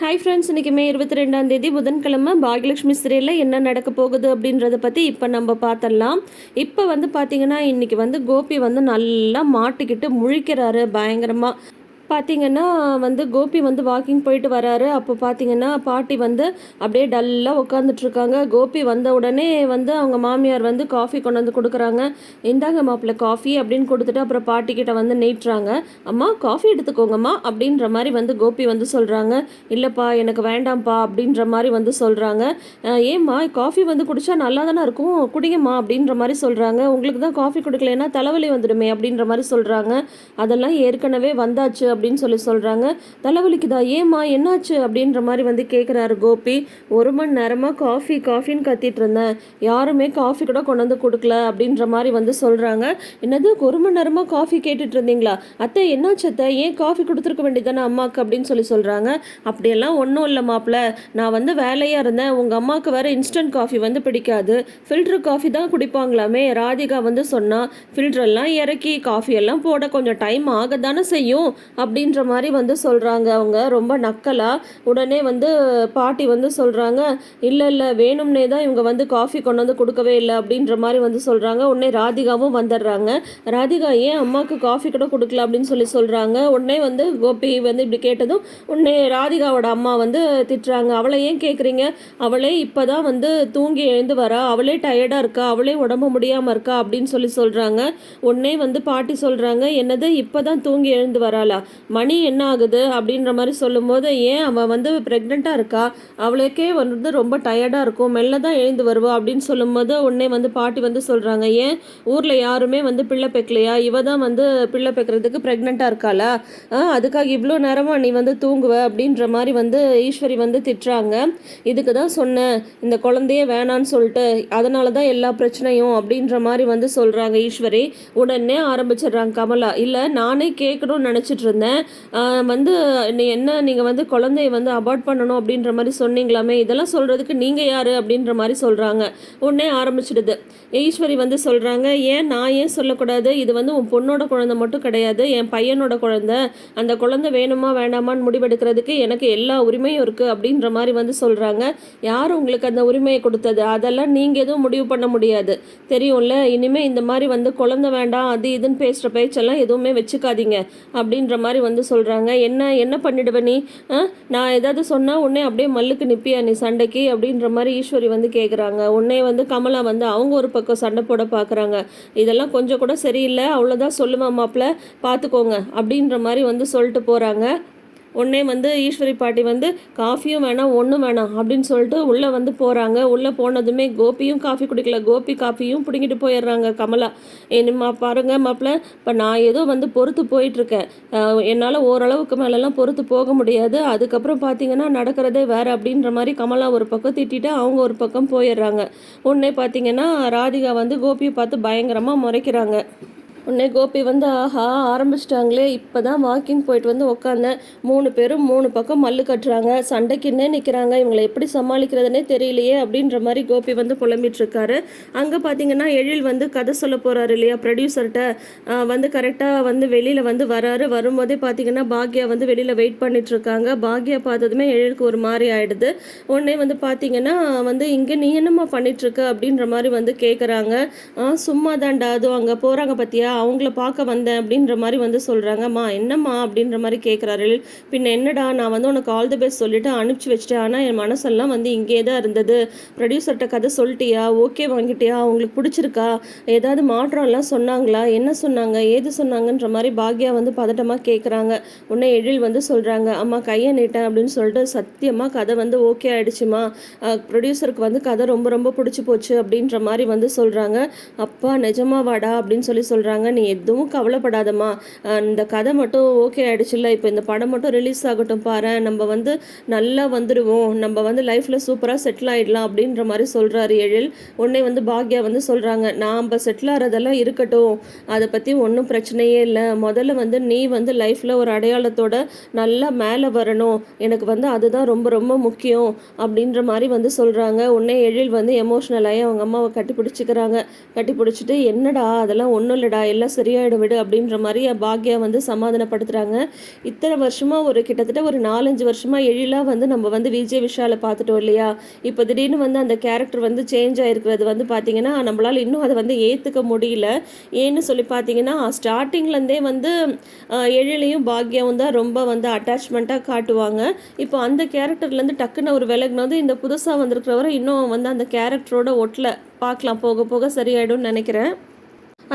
Hi friends, இன்றைக்கி மே 22 புதன்கிழமை பாகியலட்சுமி சீரியலில் என்ன நடக்க போகுது அப்படின்றத பற்றி இப்போ நம்ம பார்த்துடலாம். இப்போ வந்து பார்த்திங்கன்னா இன்றைக்கி வந்து கோபி வந்து நல்லா மாட்டிக்கிட்டு முழிக்கிறாரு பயங்கரமாக. பார்த்தீங்கன்னா வந்து கோபி வந்து வாக்கிங் போயிட்டு வராரு. அப்போ பார்த்தீங்கன்னா பாட்டி வந்து அப்படியே டல்லாக உட்காந்துட்ருக்காங்க. கோபி வந்த உடனே வந்து அவங்க மாமியார் வந்து காஃபி கொண்டு வந்து கொடுக்குறாங்க. இந்தாங்க மாப்பிள்ளை காஃபி அப்படின்னு கொடுத்துட்டு அப்புறம் பாட்டிக்கிட்ட வந்து நீட்டுறாங்க. அம்மா காஃபி எடுத்துக்கோங்கம்மா அப்படின்ற மாதிரி வந்து கோபி வந்து சொல்கிறாங்க. இல்லைப்பா எனக்கு வேண்டாம்ப்பா அப்படின்ற மாதிரி வந்து சொல்கிறாங்க. ஏம்மா காஃபி வந்து குடித்தா நல்லா தானே இருக்கும், குடிங்கம்மா அப்படின்ற மாதிரி சொல்கிறாங்க. உங்களுக்கு தான் காஃபி கொடுக்கலன்னா தலைவலி வந்துடுமே அப்படின்ற மாதிரி சொல்கிறாங்க. அதெல்லாம் ஏற்கனவே வந்தாச்சு அப்படின்னு சொல்கிறாங்க. தலைவலிக்குதா, ஏம்மா என்னாச்சு அப்படின்ற மாதிரி வந்து கேட்குறாரு கோபி. 1 மணி நேரமாக காஃபின்னு கத்திட்டு இருந்தேன், யாருமே காஃபி கூட கொண்டு வந்து கொடுக்கல அப்படின்ற மாதிரி வந்து சொல்கிறாங்க. என்னது 1 மணி நேரமாக காஃபி கேட்டுட்டு இருந்தீங்களா அத்தை, என்னாச்சு அத்தை, ஏன் காஃபி கொடுத்துருக்க வேண்டியதானே அம்மாவுக்கு அப்படின்னு சொல்கிறாங்க. அப்படியெல்லாம் ஒன்றும் இல்லை மாப்பிள்ள, நான் வந்து வேலையாக இருந்தேன். உங்கள் அம்மாவுக்கு வேறு இன்ஸ்டன்ட் காஃபி வந்து பிடிக்காது, ஃபில்ட்ரு காஃபி தான் குடிப்பாங்களாமே. ராதிகா வந்து சொன்னால் ஃபில்ட்ரெல்லாம் இறக்கி காஃபியெல்லாம் போட கொஞ்சம் டைம் ஆக தானே செய்யும் அப்படின்ற மாதிரி வந்து சொல்கிறாங்க. அவங்க ரொம்ப நக்கலாக. உடனே வந்து பாட்டி வந்து சொல்கிறாங்க, இல்லை வேணும்னே தான் இவங்க வந்து காஃபி கொண்டு வந்து கொடுக்கவே இல்லை அப்படின்ற மாதிரி வந்து சொல்கிறாங்க. உடனே ராதிகாவும் வந்துடுறாங்க. ராதிகா ஏன் அம்மாவுக்கு காஃபி கூட கொடுக்கல அப்படின்னு சொல்கிறாங்க. உடனே வந்து கோபி வந்து இப்படி கேட்டதும் உடனே ராதிகாவோட அம்மா வந்து திட்டுறாங்க. அவளை ஏன் கேட்குறீங்க, அவளே இப்போ தான் வந்து தூங்கி எழுந்து வரா, அவளே டயர்டாக இருக்கா, அவளே உடம்பு முடியாமல் இருக்கா அப்படின்னு சொல்கிறாங்க. உடனே வந்து பாட்டி சொல்கிறாங்க, என்னது இப்போ தான் தூங்கி எழுந்து வராளா, மணி என்ன ஆகுது அப்படின்ற மாதிரி சொல்லும்போது, ஏன் அவள் வந்து ப்ரெக்னெண்ட்டாக இருக்கா, அவளுக்கே வந்து ரொம்ப டயர்டாக இருக்கும், மெல்ல தான் எழுந்து வருவா அப்படின்னு சொல்லும்போது உடனே வந்து பாட்டி வந்து சொல்கிறாங்க, ஏன் ஊரில் யாருமே வந்து பிள்ளை பெக்கலையா, இவ தான் வந்து பிள்ளை பெக்கிறதுக்கு ப்ரெக்னெண்ட்டாக இருக்காளா, அதுக்காக இவ்வளோ நேரமாக நீ வந்து தூங்குவ அப்படின்ற மாதிரி வந்து ஈஸ்வரி வந்து திட்டுறாங்க. இதுக்கு தான் சொன்னேன் இந்த குழந்தைய வேணான்னு சொல்லிட்டு, அதனால தான் எல்லா பிரச்சனையும் அப்படின்ற மாதிரி வந்து சொல்கிறாங்க ஈஸ்வரி. உடனே ஆரம்பிச்சிடுறாங்க கமலா, இல்லை நானே கேட்கணும்னு நினச்சிட்டு இருந்தேன், வந்து நீங்கள் வந்து குழந்தைய வந்து அபார்ட் பண்ணணும் அப்படின்ற மாதிரி சொன்னீங்களாமே, இதெல்லாம் சொல்கிறதுக்கு நீங்கள் யார் அப்படின்ற மாதிரி சொல்கிறாங்க. உடனே ஆரம்பிச்சிடுது. ஈஸ்வரி வந்து சொல்கிறாங்க, நான் ஏன் சொல்லக்கூடாது, இது வந்து உன் பொண்ணோட குழந்தை மட்டும் கிடையாது, என் பையனோட குழந்தை, அந்த குழந்தை வேணுமா வேண்டாமான்னு முடிவெடுக்கிறதுக்கு எனக்கு எல்லா உரிமையும் இருக்குது அப்படின்ற மாதிரி வந்து சொல்கிறாங்க. யார் உங்களுக்கு அந்த உரிமையை கொடுத்தது, அதெல்லாம் நீங்கள் எதுவும் முடிவு பண்ண முடியாது தெரியும்ல, இனிமேல் இந்த மாதிரி வந்து குழந்தை வேண்டாம் அது இதுன்னு பேசுகிற பேச்செல்லாம் எதுவுமே வச்சுக்காதீங்க அப்படின்ற மாதிரி வந்து சொல்கிறாங்க. என்ன பண்ணிடுவேன் நீ, நான் ஏதாவது சொன்னால் உடனே அப்படியே மல்லுக்கு நிற்பியா நீ சண்டைக்கு அப்படின்ற மாதிரி ஈஸ்வரி வந்து கேட்குறாங்க. உடனே வந்து கமலா வந்து அவங்க ஒரு பக்கம் சண்டை போட பார்க்குறாங்க. இதெல்லாம் கொஞ்சம் கூட சரியில்லை, அவ்வளோதான் சொல்லுவேன் மாப்பிள்ள பார்த்துக்கோங்க அப்படின்ற மாதிரி வந்து சொல்லிட்டு போகிறாங்க. உடனே வந்து ஈஸ்வரி பாட்டி வந்து காஃபியும் வேணாம் ஒன்றும் வேணாம் அப்படின்னு சொல்லிட்டு உள்ளே வந்து போகிறாங்க. உள்ளே போனதுமே கோபியும் காஃபி குடிக்கல, கோபி காஃபியும் பிடிங்கிட்டு போயிடுறாங்க கமலா. என்னம்மா பாருங்க மாப்பிள்ள, இப்போ நான் ஏதோ வந்து பொறுத்து போயிட்டுருக்கேன், என்னால் ஓரளவுக்கு மேலெல்லாம் பொறுத்து போக முடியாது, அதுக்கப்புறம் பார்த்தீங்கன்னா நடக்கிறதே வேறு அப்படின்ற மாதிரி கமலா ஒரு பக்கம் திட்டிட்டு அவங்க ஒரு பக்கம் போயிடுறாங்க. உடனே பார்த்தீங்கன்னா ராதிகா வந்து கோபியை பார்த்து பயங்கரமாக முறைக்கிறாங்க. உடனே கோபி வந்து ஆஹா ஆரம்பிச்சிட்டாங்களே, இப்போ தான் வாக்கிங் போயிட்டு வந்து உட்காந்தேன், 3 பேரும் 3 பக்கம் மல்லு கட்டுறாங்க, சண்டைக்குன்னே நிற்கிறாங்க, இவங்களை எப்படி சமாளிக்கிறதுனே தெரியலையே அப்படின்ற மாதிரி கோபி வந்து புலம்பிகிட்ருக்காரு. அங்கே பார்த்தீங்கன்னா எழில் வந்து கதை சொல்ல போகிறாரு இல்லையா ப்ரொடியூசர்கிட்ட, வந்து கரெக்டாக வந்து வெளியில் வந்து வராரு. வரும்போதே பார்த்தீங்கன்னா பாக்யா வந்து வெளியில் வெயிட் பண்ணிகிட்ருக்காங்க. பாக்யா பார்த்ததுமே எழிலுக்கு ஒரு மாதிரி ஆகிடுது. உடனே வந்து பார்த்தீங்கன்னா வந்து இங்கே நீ என்னம்மா பண்ணிகிட்ருக்க அப்படின்ற மாதிரி வந்து கேட்குறாங்க. சும்மா தான்டா, அதுவும் அங்கே போகிறாங்க பார்த்தியா, அவங்கள பார்க்க வந்தேன் அப்படின்ற மாதிரி வந்து சொல்கிறாங்கம்மா. என்னம்மா அப்படின்ற மாதிரி கேட்குறாரு. பின்ன என்னடா, நான் வந்து உனக்கு ஆல் தி பெஸ்ட் சொல்லிவிட்டு அனுப்பிச்சி வச்சிட்டேன், ஆனால் என் மனசெல்லாம் வந்து இங்கே தான் இருந்தது, ப்ரொடியூசர்கிட்ட கதை சொல்லிட்டியா, ஓகே வாங்கிட்டியா, அவங்களுக்கு பிடிச்சிருக்கா, ஏதாவது மாற்றம்லாம் சொன்னாங்களா, என்ன சொன்னாங்க ஏது சொன்னாங்கன்ற மாதிரி பாக்யா வந்து பதட்டமாக கேட்குறாங்க. உடனே எழில் வந்து சொல்கிறாங்க, அம்மா கையை நீட்டேன் அப்படின்னு சொல்லிட்டு, சத்தியமாக கதை வந்து ஓகே ஆகிடுச்சுமா, ப்ரொடியூசருக்கு வந்து கதை ரொம்ப ரொம்ப பிடிச்சி போச்சு அப்படின்ற மாதிரி வந்து சொல்கிறாங்க. அப்பா நிஜமாவாடா அப்படின்னு சொல்கிறாங்க. நீ எதுவும் கவலைப்படாதம்மா, இந்த கதை மட்டும் ஓகே ஆகிடுச்சுல்ல, இப்போ இந்த படம் மட்டும் ரிலீஸ் ஆகட்டும் பாரு, நம்ம வந்து நல்லா வந்துடுவோம், நம்ம வந்து லைஃப்பில் சூப்பராக செட்டில் ஆகிடலாம் அப்படின்ற மாதிரி சொல்கிறாரு எழில். உடனே வந்து பாக்யா வந்து சொல்கிறாங்க, நாம் செட்டில் ஆகிறதெல்லாம் இருக்கட்டும், அதை பற்றி ஒன்றும் பிரச்சனையே இல்லை, முதல்ல வந்து நீ வந்து லைஃப்பில் ஒரு அடையாளத்தோட நல்லா மேலே வரணும், எனக்கு வந்து அதுதான் ரொம்ப ரொம்ப முக்கியம் அப்படின்ற மாதிரி வந்து சொல்கிறாங்க. உடனே எழில் வந்து எமோஷ்னல் ஆகி அவங்க அம்மாவை கட்டி பிடிச்சிக்கிறாங்க. கட்டி பிடிச்சிட்டு, என்னடா அதெல்லாம் ஒன்றும் இல்லைடா, எல்லாம் சரியாயிடும் விடு அப்படின்ற மாதிரி பாக்யா வந்து சமாதானப்படுத்துகிறாங்க. இத்தனை வருஷமாக கிட்டத்தட்ட ஒரு 4-5 வருஷமாக எழிலாக வந்து நம்ம வந்து விஜய் விஷாலை பார்த்துட்டோம் இல்லையா? இப்போ திடீர்னு வந்து அந்த கேரக்டர் வந்து சேஞ்ச் ஆகிருக்கிறது வந்து பார்த்திங்கன்னா நம்மளால் இன்னும் அதை வந்து ஏற்றுக்க முடியல. ஏன்னு சொல்லி பார்த்தீங்கன்னா ஸ்டார்டிங்லேருந்தே வந்து எழிலையும் பாக்யாவும் தான் ரொம்ப வந்து அட்டாச்மெண்ட்டாக காட்டுவாங்க. இப்போ அந்த கேரக்டர்லேருந்து டக்குன்னு ஒரு விலகினது இந்த புதுசாக வந்திருக்கிறவரை இன்னும் வந்து அந்த கேரக்டரோட ஒட்டல. பார்க்கலாம், போக போக சரியாயிடும்னு நினைக்கிறேன்.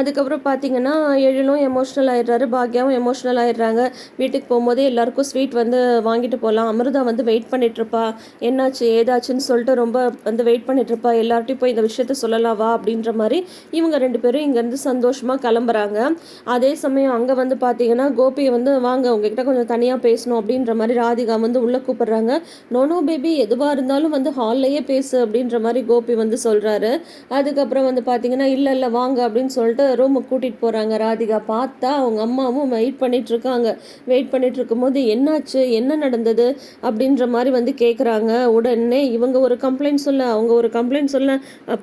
அதுக்கப்புறம் பார்த்தீங்கன்னா எழிலும் எமோஷ்னல் ஆகிடுறாரு, பாக்யாவும் எமோஷ்னல் ஆகிடுறாங்க. வீட்டுக்கு போகும்போதே எல்லாருக்கும் ஸ்வீட் வந்து வாங்கிட்டு போகலாம். அமிர்தா வந்து வெயிட் பண்ணிகிட்ருப்பா, என்னாச்சு ஏதாச்சுன்னு சொல்லிட்டு ரொம்ப வந்து வெயிட் பண்ணிகிட்ருப்பா. எல்லார்ட்டையும் போய் இந்த விஷயத்த சொல்லலாம் வா அப்படின்ற மாதிரி இவங்க 2 பேரும் இங்கேருந்து சந்தோஷமாக கிளம்புறாங்க. அதே சமயம் அங்கே வந்து பார்த்தீங்கன்னா கோபியை வந்து வாங்க உங்ககிட்ட கொஞ்சம் தனியாக பேசணும் அப்படின்ற மாதிரி ராதிகா வந்து உள்ளே கூப்பிட்றாங்க. நோனோ பேபி எதுவாக இருந்தாலும் வந்து ஹால்லையே பேசு அப்படின்ற மாதிரி கோபி வந்து சொல்கிறாரு. அதுக்கப்புறம் வந்து பார்த்தீங்கன்னா இல்லை வாங்க அப்படின்னு சொல்லிட்டு ரூமுக்கு கூட்டிகிட்டு போகிறாங்க. ராதிகா பார்த்தா அவங்க அம்மாவும் வெயிட் பண்ணிகிட்ருக்காங்க. வெயிட் பண்ணிகிட்டு இருக்கும்போது என்னாச்சு என்ன நடந்தது அப்படின்ற மாதிரி வந்து கேட்குறாங்க. உடனே இவங்க ஒரு கம்ப்ளைண்ட் சொல்ல அவங்க ஒரு கம்ப்ளைண்ட் சொல்ல,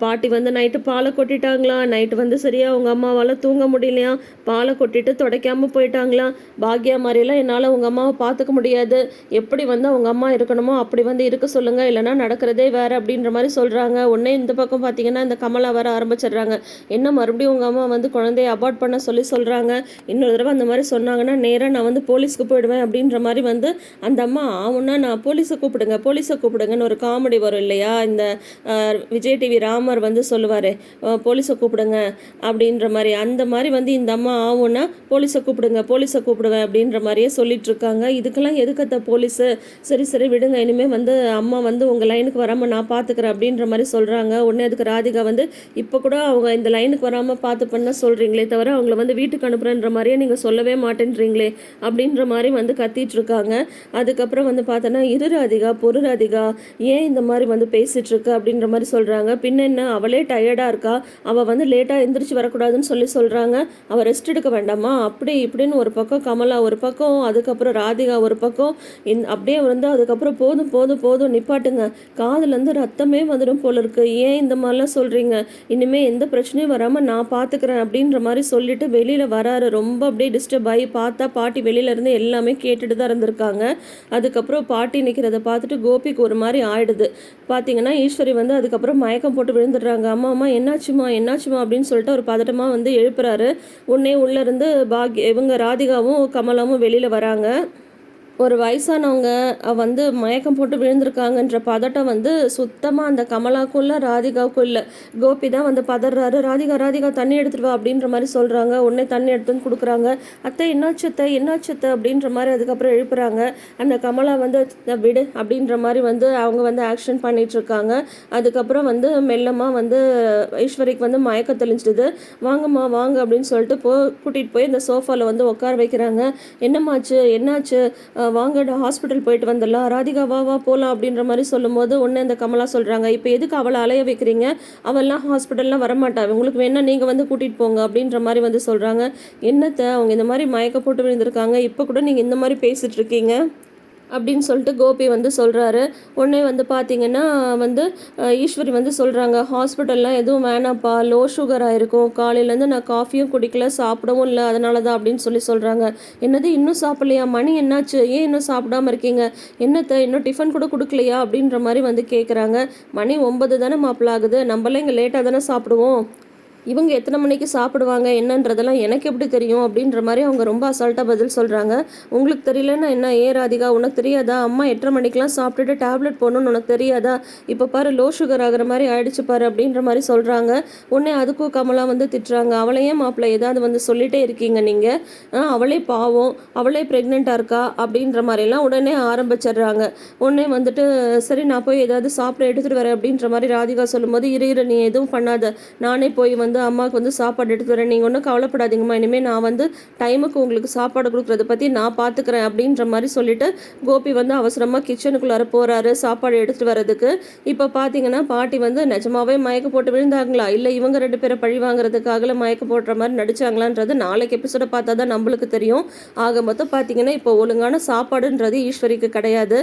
பாட்டி வந்து நைட்டு பாலை கொட்டிட்டாங்களாம், நைட்டு வந்து சரியாக அவங்க அம்மாவால் தூங்க முடியலையா, பாலை கொட்டிட்டு துடைக்காமல் போயிட்டாங்களாம், பாக்யா மாதிரிலாம் என்னால் அவங்க அம்மாவை பார்த்துக்க முடியாது, எப்படி வந்து அவங்க அம்மா இருக்கணுமோ அப்படி வந்து இருக்க சொல்லுங்கள், இல்லைனா நடக்கிறதே வேறு அப்படின்ற மாதிரி சொல்கிறாங்க. உடனே இந்த பக்கம் பார்த்தீங்கன்னா இந்த கமலா வர ஆரம்பிச்சிடுறாங்க. என்ன மறுபடியும் உங்கள் அம்மா வந்து குழந்தைய அபார்ட் பண்ண சொல்கிறாங்க, இன்னொரு தடவை அந்த மாதிரி சொன்னாங்கன்னா நேராக நான் வந்து போலீஸ்க்கு போயிடுவேன் அப்படின்ற மாதிரி வந்து அந்த அம்மா ஆகுன்னா நான் போலீஸை கூப்பிடுங்கன்னு ஒரு காமெடி வரும் இல்லையா, இந்த விஜய் டிவி ராமர் வந்து சொல்லுவார் போலீஸை கூப்பிடுங்க அப்படின்ற மாதிரி, அந்த மாதிரி வந்து இந்த அம்மா ஆகுன்னா போலீஸை கூப்பிடுவேன் அப்படின்ற மாதிரியே சொல்லிட்டு இருக்காங்க. இதுக்கெல்லாம் எதுக்கத்த போலீஸு, சரி விடுங்க, இனிமேல் வந்து அம்மா வந்து உங்கள் லைனுக்கு வராமல் நான் பார்த்துக்கிறேன் அப்படின்ற மாதிரி சொல்கிறாங்க. உடனே அதுக்கு ராதிகா வந்து இப்போ கூட அவங்க இந்த லைனுக்கு வராமல் பார்த்து பண்ண சொல்கிறீங்களே தவிர அவங்கள வந்து வீட்டுக்கு அனுப்புறன்ற மாதிரியே நீங்கள் சொல்லவே மாட்டேன்றீங்களே அப்படின்ற மாதிரி வந்து கத்திட்டு இருக்காங்க. அதுக்கப்புறம் வந்து பார்த்தோன்னா இரு ராதிகா பொறு ராதிகா, ஏன் இந்த மாதிரி வந்து பேசிகிட்டு இருக்கு அப்படின்ற மாதிரி சொல்கிறாங்க. பின்ன என்ன அவளே டயர்டாக இருக்கா, அவள் வந்து லேட்டாக எந்திரிச்சு வரக்கூடாதுன்னு சொல்கிறாங்க, அவள் ரெஸ்ட் எடுக்க வேண்டாமா அப்படி இப்படின்னு ஒரு பக்கம் கமலா ஒரு பக்கம், அதுக்கப்புறம் ராதிகா ஒரு பக்கம், அப்படியே வந்து அதுக்கப்புறம் போதும் நிப்பாட்டுங்க, காதுலேருந்து ரத்தமே வந்துடும் போல இருக்கு, ஏன் இந்த மாதிரிலாம் சொல்கிறீங்க, இனிமேல் எந்த பிரச்சனையும் வராமல் நான் பார்த்துக்கிறேன் அப்படின்ற மாதிரி சொல்லிட்டு வெளியில் வராரு. ரொம்ப அப்படியே டிஸ்டர்ப் ஆகி பார்த்தா பாட்டி வெளியிலேருந்து எல்லாமே கேட்டுட்டு தான் இருந்திருக்காங்க. அதுக்கப்புறம் பாட்டி நிற்கிறத பார்த்துட்டு கோபிக்கு ஒரு மாதிரி ஆயிடுது. பார்த்தீங்கன்னா ஈஸ்வரி வந்து அதுக்கப்புறம் மயக்கம் போட்டு விழுந்துடுறாங்க. அம்மா என்னாச்சுமா அப்படின்னு சொல்லிட்டு ஒரு பதட்டமாக வந்து எழுப்புறாரு. உடனே உள்ளேருந்து இவங்க ராதிகாவும் கமலாவும் வெளியில் வராங்க. ஒரு வயசானவங்க வந்து மயக்கம் போட்டு விழுந்திருக்காங்கன்ற பதட்டம் வந்து சுத்தமாக அந்த கமலாவுக்கும் இல்லை ராதிகாவுக்கும் இல்லை. கோபி தான் வந்து பதறாரு. ராதிகா தண்ணி எடுத்துட்டு வா அப்படின்ற மாதிரி சொல்கிறாங்க. உடனே தண்ணி எடுத்து வந்து கொடுக்குறாங்க. அத்தை என்னாச்சத்தை அப்படின்ற மாதிரி அதுக்கப்புறம் எழுப்புறாங்க. அந்த கமலா வந்து விடு அப்படின்ற மாதிரி வந்து அவங்க வந்து ஆக்ஷன் பண்ணிகிட்ருக்காங்க. அதுக்கப்புறம் வந்து மெல்லமாக வந்து ஈஸ்வரிக்கு வந்து மயக்கம் தெளிஞ்சிடுது. வாங்கம்மா வாங்க அப்படின்னு சொல்லிட்டு கூட்டிகிட்டு போய் இந்த சோஃபாவில் வந்து உட்கார வைக்கிறாங்க. என்னாச்சு வாங்க ஹாஸ்பிட்டல் போயிட்டு வந்துடலாம், ராதிகா வா போகலாம் அப்படின்ற மாதிரி சொல்லும்போது உடனே அந்த கமலா சொல்கிறாங்க, இப்போ எதுக்கு அவளை அலைய வைக்கிறீங்க, அவள்லாம் ஹாஸ்பிட்டல்லாம் வரமாட்டா, உங்களுக்கு வேணால் நீங்கள் வந்து கூட்டிகிட்டு போங்க அப்படின்ற மாதிரி வந்து சொல்கிறாங்க. என்னத்தை அவங்க இந்த மாதிரி மயக்க போட்டு விழுந்திருக்காங்க, இப்போ கூட நீங்கள் இந்த மாதிரி பேசிகிட்டு இருக்கீங்க அப்படின்னு சொல்லிட்டு கோபி வந்து சொல்கிறாரு. உடனே வந்து பார்த்திங்கன்னா வந்து ஈஸ்வரி வந்து சொல்கிறாங்க, ஹாஸ்பிட்டல்லாம் எதுவும் வேணாம்ப்பா, லோ சுகராக இருக்கும், காலையிலேருந்து நான் காஃபியும் குடிக்கல சாப்பிடவும் இல்லை, அதனால தான் அப்படின்னு சொல்கிறாங்க. என்னது இன்னும் சாப்பிட்லையா, மணி என்னாச்சு, ஏன் இன்னும் சாப்பிடாமல் இருக்கீங்க, என்னத்தை இன்னும் டிஃபன் கூட கொடுக்கலையா அப்படின்ற மாதிரி வந்து கேட்குறாங்க. மணி 9 தானே மாப்பிள்ள ஆகுது, நம்மளாம் இங்கே லேட்டாக தானே சாப்பிடுவோம், இவங்க எத்தனை மணிக்கு சாப்பிடுவாங்க என்னன்றதெல்லாம் எனக்கு எப்படி தெரியும் அப்படின்ற மாதிரி அவங்க ரொம்ப அசால்ட்டாக பதில் சொல்கிறாங்க. உங்களுக்கு தெரியலன்னா என்ன, ராதிகா உனக்கு தெரியாதா, அம்மா 8:30 மணிக்கெலாம் சாப்பிட்டுட்டு டேப்லெட் போடணும்னு உனக்கு தெரியாதா, இப்போ பாரு லோ சுகர் ஆகிற மாதிரி ஆயிடுச்சு பாரு அப்படின்ற மாதிரி சொல்கிறாங்க. உடனே அதுக்கும் கமலா வந்து திட்டுறாங்க, அவளையே மாப்பிள்ளை ஏதாவது வந்து சொல்லிகிட்டே இருக்கீங்க நீங்கள், அவளே பாவம், அவளே ப்ரெக்னெண்ட்டாக இருக்கா அப்படின்ற மாதிரிலாம் உடனே ஆரம்பிச்சிடுறாங்க. உடனே வந்துட்டு சரி நான் போய் ஏதாவது சாப்பிட எடுத்துகிட்டு வரேன் அப்படின்ற மாதிரி ராதிகா சொல்லும்போது இரு நீ எதுவும் பண்ணாத, நானே போய் வந்து அம்மாவுக்கு வந்து சாப்பாடு எடுத்து வரேன், நீங்கள் ஒன்றும் கவலைப்படாதீங்கம்மா, இனிமேல் நான் வந்து டைமுக்கு உங்களுக்கு சாப்பாடு கொடுக்குறத பற்றி நான் பார்த்துக்கிறேன் அப்படின்ற மாதிரி சொல்லிட்டு கோபி வந்து அவசரமாக கிச்சனுக்குள்ளார போகிறாரு சாப்பாடு எடுத்துகிட்டு வர்றதுக்கு. இப்போ பார்த்தீங்கன்னா பாட்டி வந்து நிஜமாவே மயக்க போட்டு விழுந்தாங்களா, இல்லை இவங்க 2 பேரை பழி வாங்குறதுக்காக மயக்க போடுற மாதிரி நடிச்சாங்களான்றது நாளைக்கு எபிசோட பார்த்தா தான் நம்மளுக்கு தெரியும். ஆக மொத்தம் பார்த்தீங்கன்னா இப்போ ஒழுங்கான சாப்பாடுன்றது ஈஸ்வரிக்கு கிடையாது.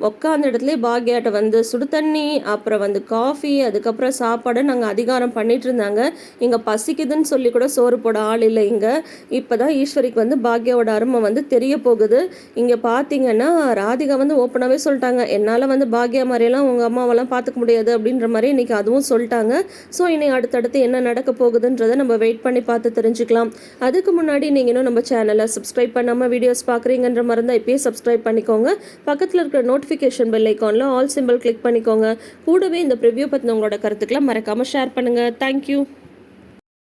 உட்காந்த இடத்துல பாக்யாட்ட வந்து சுடு தண்ணி, அப்புறம் வந்து காஃபி, அதுக்கப்புறம் சாப்பாடு நாங்கள் அதிகாரம் பண்ணிட்டு இருந்தாங்க. இங்கே பசிக்குதுன்னு சொல்லி கூட சோறு போட ஆள் இல்லை. இங்கே இப்போ தான் ஈஸ்வரிக்கு வந்து பாக்யாவோட அருமை வந்து தெரிய போகுது. இங்கே பார்த்தீங்கன்னா ராதிகா வந்து ஓப்பனாகவே சொல்லிட்டாங்க, என்னால் வந்து பாக்யா மாதிரியெல்லாம் உங்கள் அம்மாவெல்லாம் பார்த்துக்க முடியாது அப்படின்ற மாதிரி இன்றைக்கி அதுவும் சொல்லிட்டாங்க. ஸோ இனி அடுத்தடுத்து என்ன நடக்க போகுதுன்றதை நம்ம வெயிட் பண்ணி பார்த்து தெரிஞ்சுக்கலாம். அதுக்கு முன்னாடி நீங்கள் இன்னும் நம்ம சேனலை சப்ஸ்கிரைப் பண்ணாமல் வீடியோஸ் பார்க்குறீங்கன்ற மாதிரி தான் இப்போயே சப்ஸ்கிரைப் பண்ணிக்கோங்க. பக்கத்தில் இருக்கிற நோட்டிஃபிகேஷன் பெல் ஐக்கானில் ஆல் சிம்பிள் கிளிக் பண்ணிக்கோங்க. கூடவே இந்த ப்ரிவ்யூ பற்றின உங்களோட கருத்துக்களை மறக்காமல் ஷேர் பண்ணுங்கள். தேங்க்யூ.